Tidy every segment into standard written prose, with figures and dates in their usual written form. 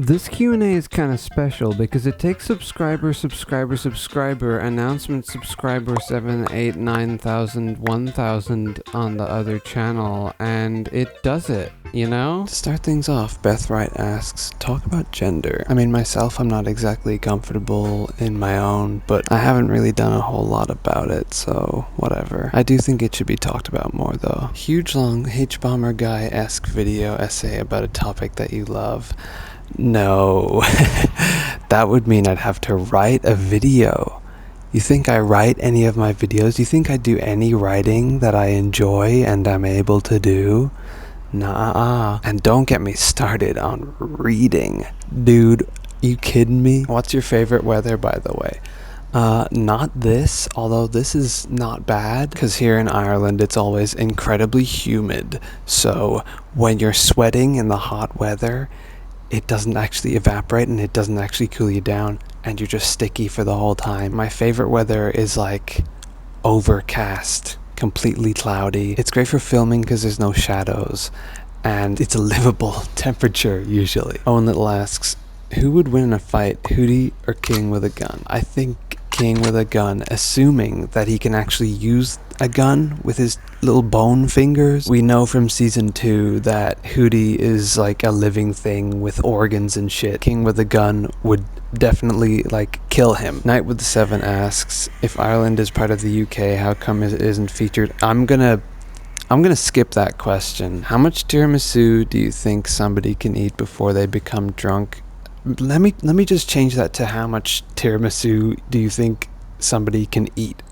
This Q&A is kind of special because it takes subscriber, announcement subscriber 7, 8, 9,000, 1,000 on the other channel, and it does it, you know? To start things off, Beth Wright asks, talk about gender. I mean, myself, I'm not exactly comfortable in my own, but I haven't really done a whole lot about it, so whatever. I do think it should be talked about more, though. Huge long H-Bomber Guy-esque video essay about a topic that you love. No, that would mean I'd have to write a video. You think I write any of my videos? You think I do any writing that I enjoy and am able to do? Nah. And don't get me started on reading. Dude, you kidding me? What's your favorite weather, by the way? Not this, although this is not bad, because here in Ireland it's always incredibly humid. So when you're sweating in the hot weather, it doesn't actually evaporate and it doesn't actually cool you down, and you're just sticky for the whole time. My favorite weather is like overcast, completely cloudy. It's great for filming because there's no shadows, and it's a livable temperature usually. Owen Little asks, who would win in a fight, Hootie or King with a gun? I think King with a gun, assuming that he can actually use a gun with his little bone fingers. We know from season 2 that Hootie is like a living thing with organs and shit. King with a gun would definitely like kill him. Knight with the 7 asks, if Ireland is part of the UK, how come it isn't featured? I'm gonna skip that question. How much tiramisu do you think somebody can eat before they become drunk? Let me just change that to how much tiramisu do you think somebody can eat?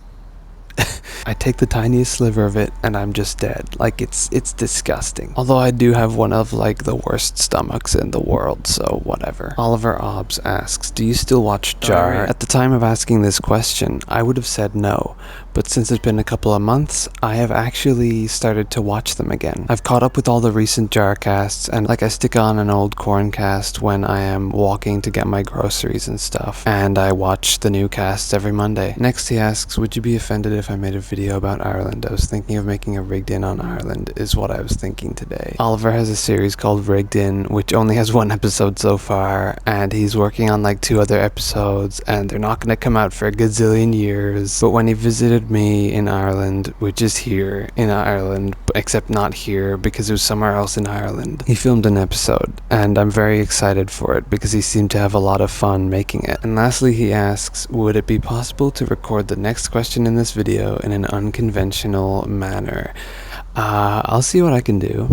I take the tiniest sliver of it and I'm just dead. Like, it's disgusting. Although I do have one of like the worst stomachs in the world, so whatever. Oliver Obbs asks, do you still watch Jar? At the time of asking this question, I would have said no, but since it's been a couple of months, I have actually started to watch them again. I've caught up with all the recent Jar casts, and like I stick on an old Corn cast when I am walking to get my groceries and stuff, and I watch the new casts every Monday. Next he asks, would you be offended if I made a video about Ireland? I was thinking of making a Rigged In on Ireland, is what I was thinking today. Oliver has a series called Rigged In, which only has 1 episode so far, and he's working on like 2 other episodes, and they're not going to come out for a gazillion years. But when he visited me in Ireland, which is here in Ireland, except not here because it was somewhere else in Ireland, he filmed an episode, and I'm very excited for it because he seemed to have a lot of fun making it. And lastly he asks, would it be possible to record the next question in this video in an unconventional manner? I'll see what I can do.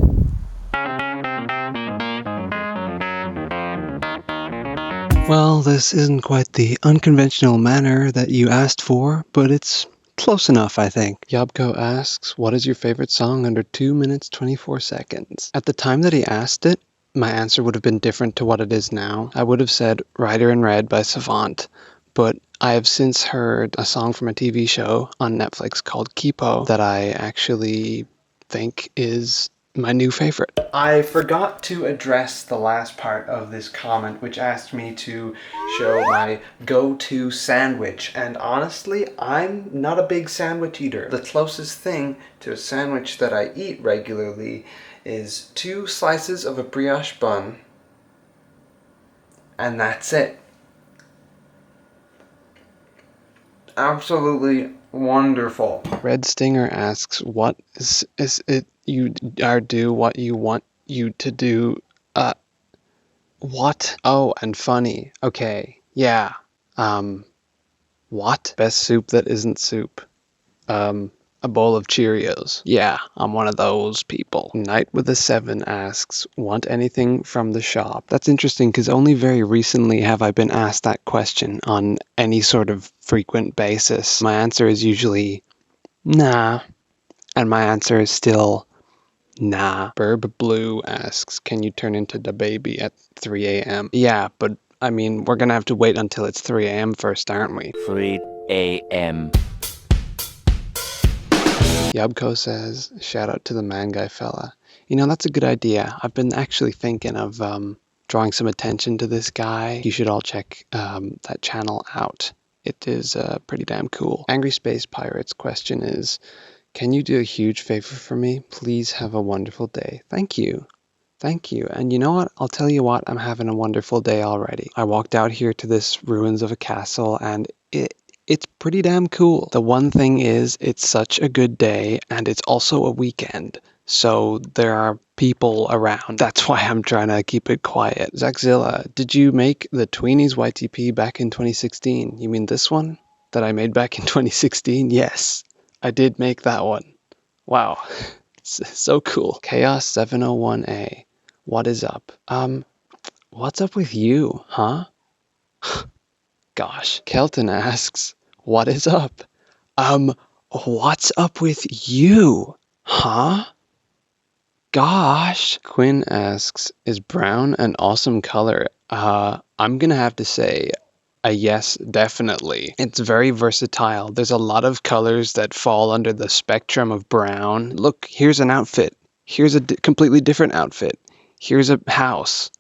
Well, this isn't quite the unconventional manner that you asked for, but it's close enough, I think. Yobko asks, what is your favorite song under 2 minutes 24 seconds? At the time that he asked it, my answer would have been different to what it is now. I would have said Rider in Red by Savant, but I have since heard a song from a TV show on Netflix called Kipo that I actually think is my new favorite. I forgot to address the last part of this comment, which asked me to show my go-to sandwich, and honestly, I'm not a big sandwich eater. The closest thing to a sandwich that I eat regularly is 2 slices of a brioche bun, and that's it. Absolutely wonderful. Red Stinger asks, what is it you are do what you want you to do? What? Oh, and funny. Okay. Yeah. What? Best soup that isn't soup. A bowl of Cheerios. Yeah, I'm one of those people. Knight with a 7 asks, want anything from the shop? That's interesting because only very recently have I been asked that question on any sort of frequent basis. My answer is usually, nah. And my answer is still, nah. Burb Blue asks, can you turn into the baby at 3 a.m.? Yeah, but I mean, we're gonna have to wait until it's 3 a.m. first, aren't we? 3 a.m. Yubko says, shout out to the man guy fella. You know, that's a good idea. I've been actually thinking of drawing some attention to this guy. You should all check that channel out. It is pretty damn cool. Angry Space Pirate's question is, can you do a huge favor for me? Please have a wonderful day. Thank you. Thank you. And you know what? I'll tell you what, I'm having a wonderful day already. I walked out here to this ruins of a castle and it's pretty damn cool. The one thing is it's such a good day and it's also a weekend. So there are people around. That's why I'm trying to keep it quiet. Zachzilla, did you make the Tweenies YTP back in 2016? You mean this one that I made back in 2016? Yes, I did make that one. Wow. So cool. Chaos 701A. What is up? What's up with you, huh? Gosh. Kelton asks, what is up? What's up with you, huh? Gosh. Quinn asks, is brown an awesome color? I'm gonna have to say a yes, definitely. It's very versatile. There's a lot of colors that fall under the spectrum of brown. Look, here's an outfit. Here's a completely different outfit. Here's a house.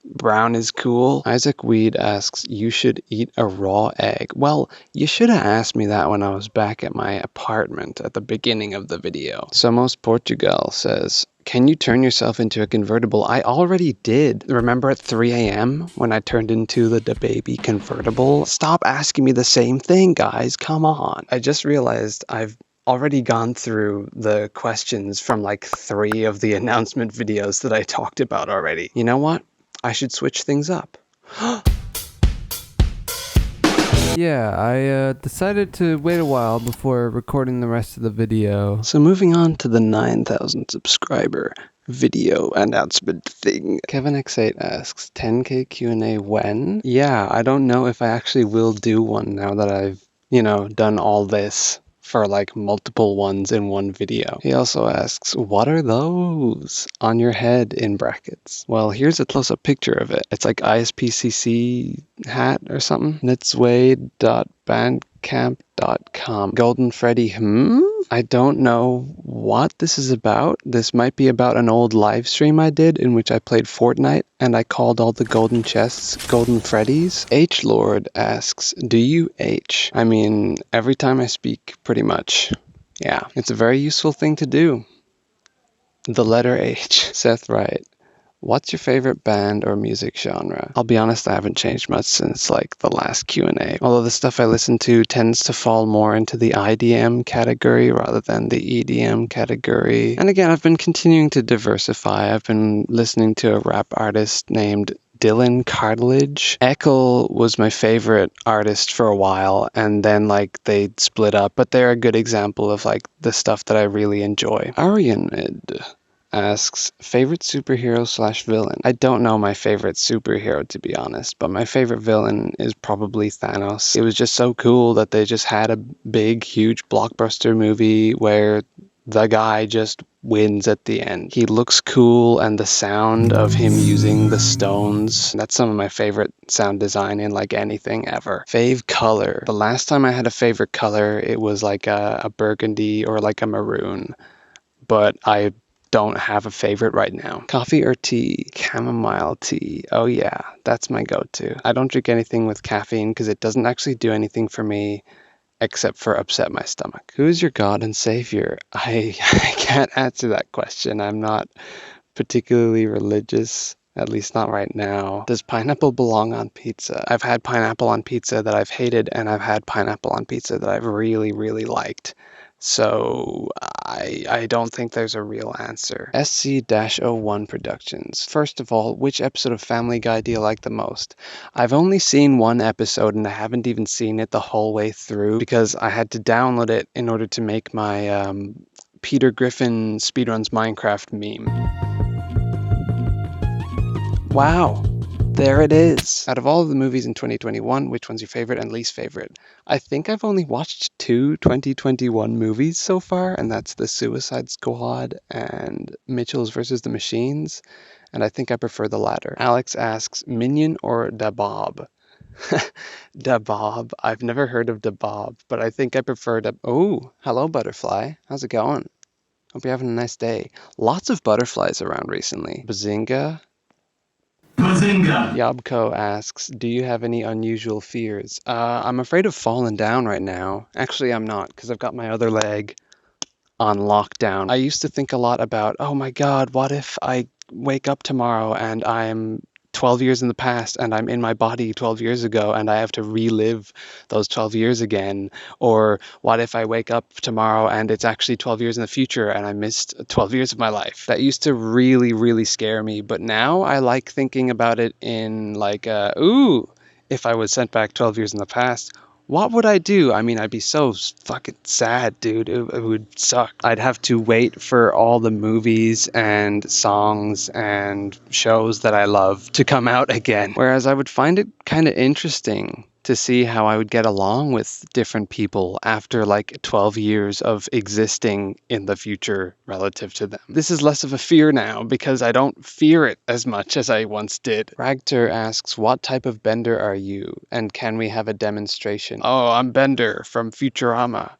Brown is cool. Isaac Weed asks, you should eat a raw egg. Well, you should have asked me that when I was back at my apartment at the beginning of the video. Somos Portugal says, can you turn yourself into a convertible? I already did. Remember at 3 a.m. when I turned into the baby convertible? Stop asking me the same thing, guys. Come on. I just realized I've already gone through the questions from like 3 of the announcement videos that I talked about already. You know what? I should switch things up. Yeah, I decided to wait a while before recording the rest of the video. So moving on to the 9,000 subscriber video announcement thing. Kevin X8 asks, 10k Q&A when? Yeah, I don't know if I actually will do one now that I've, done all this for like multiple ones in one video. He also asks, what are those on your head in brackets? Well, here's a close-up picture of it. It's like ISPCC hat or something. Nitsway.bandcamp.com. Golden Freddy, I don't know what this is about. This might be about an old live stream I did in which I played Fortnite and I called all the golden chests Golden Freddies. H-Lord asks, do you H? I mean, every time I speak, pretty much. Yeah, it's a very useful thing to do. The letter H. Seth Wright. What's your favorite band or music genre? I'll be honest, I haven't changed much since like the last Q&A. Although the stuff I listen to tends to fall more into the IDM category rather than the EDM category. And again, I've been continuing to diversify. I've been listening to a rap artist named Dylan Cartilage. Eckle was my favorite artist for a while, and then like they split up, but they're a good example of like the stuff that I really enjoy. Arianid asks, favorite superhero / villain? I don't know my favorite superhero, to be honest, but my favorite villain is probably Thanos. It was just so cool that they just had a big, huge blockbuster movie where the guy just wins at the end. He looks cool, and the sound of him using the stones, that's some of my favorite sound design in like anything ever. Fave color. The last time I had a favorite color, it was like a burgundy or like a maroon, but I don't have a favorite right now. Coffee or tea? Chamomile tea. Oh yeah, that's my go-to. I don't drink anything with caffeine because it doesn't actually do anything for me except for upset my stomach. Who is your God and Savior? I can't answer that question. I'm not particularly religious, at least not right now. Does pineapple belong on pizza? I've had pineapple on pizza that I've hated, and I've had pineapple on pizza that I've really, really liked. So I don't think there's a real answer. SC-01 Productions. First of all, which episode of Family Guy do you like the most? I've only seen one episode and I haven't even seen it the whole way through because I had to download it in order to make my Peter Griffin speedruns Minecraft meme. Wow. There it is. Out of all of the movies in 2021, which one's your favorite and least favorite? I think I've only watched 2 2021 movies so far, and that's The Suicide Squad and Mitchell's vs. the Machines, and I think I prefer the latter. Alex asks, Minion or Da Bob? Da Bob. I've never heard of Da Bob, but I think I prefer Da... Oh, hello, butterfly. How's it going? Hope you're having a nice day. Lots of butterflies around recently. Bazinga. Bazinga! Yabko asks, do you have any unusual fears? I'm afraid of falling down right now. Actually, I'm not, because I've got my other leg on lockdown. I used to think a lot about, oh my god, what if I wake up tomorrow and I'm 12 years in the past and I'm in my body 12 years ago and I have to relive those 12 years again? Or what if I wake up tomorrow and it's actually 12 years in the future and I missed 12 years of my life? That used to really, really scare me. But now I like thinking about it in like, ooh, if I was sent back 12 years in the past, what would I do? I mean, I'd be so fucking sad, dude. It would suck. I'd have to wait for all the movies and songs and shows that I love to come out again. Whereas I would find it kind of interesting to see how I would get along with different people after like 12 years of existing in the future relative to them. This is less of a fear now because I don't fear it as much as I once did. Ragter asks, what type of bender are you? And can we have a demonstration? Oh, I'm Bender from Futurama.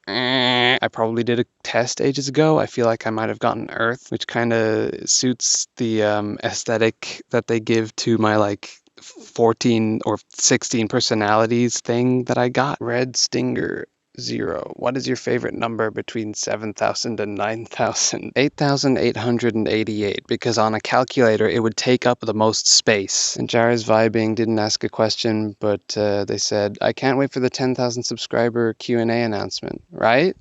I probably did a test ages ago. I feel like I might have gotten Earth, which kind of suits the aesthetic that they give to my like 14 or 16 personalities thing that I got. Red Stinger 0. What is your favorite number between 7,000 and 9,000? 8,888, because on a calculator it would take up the most space. And Jara's Vibing didn't ask a question, but they said, I can't wait for the 10,000 subscriber Q&A announcement. Right?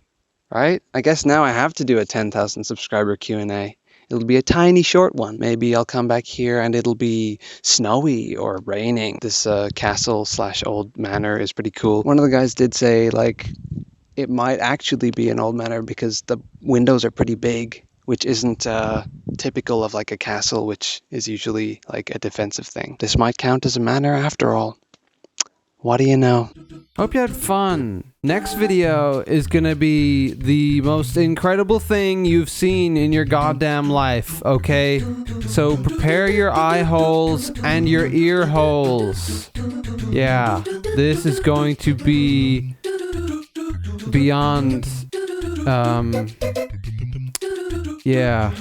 Right? I guess now I have to do a 10,000 subscriber Q&A. It'll be a tiny short one. Maybe I'll come back here and it'll be snowy or raining. This castle/old manor is pretty cool. One of the guys did say, like, it might actually be an old manor because the windows are pretty big, which isn't typical of like a castle, which is usually like a defensive thing. This might count as a manor after all. What do you know? Hope you had fun. Next video is gonna be the most incredible thing you've seen in your goddamn life, okay? So prepare your eye holes and your ear holes. Yeah, this is going to be beyond, yeah.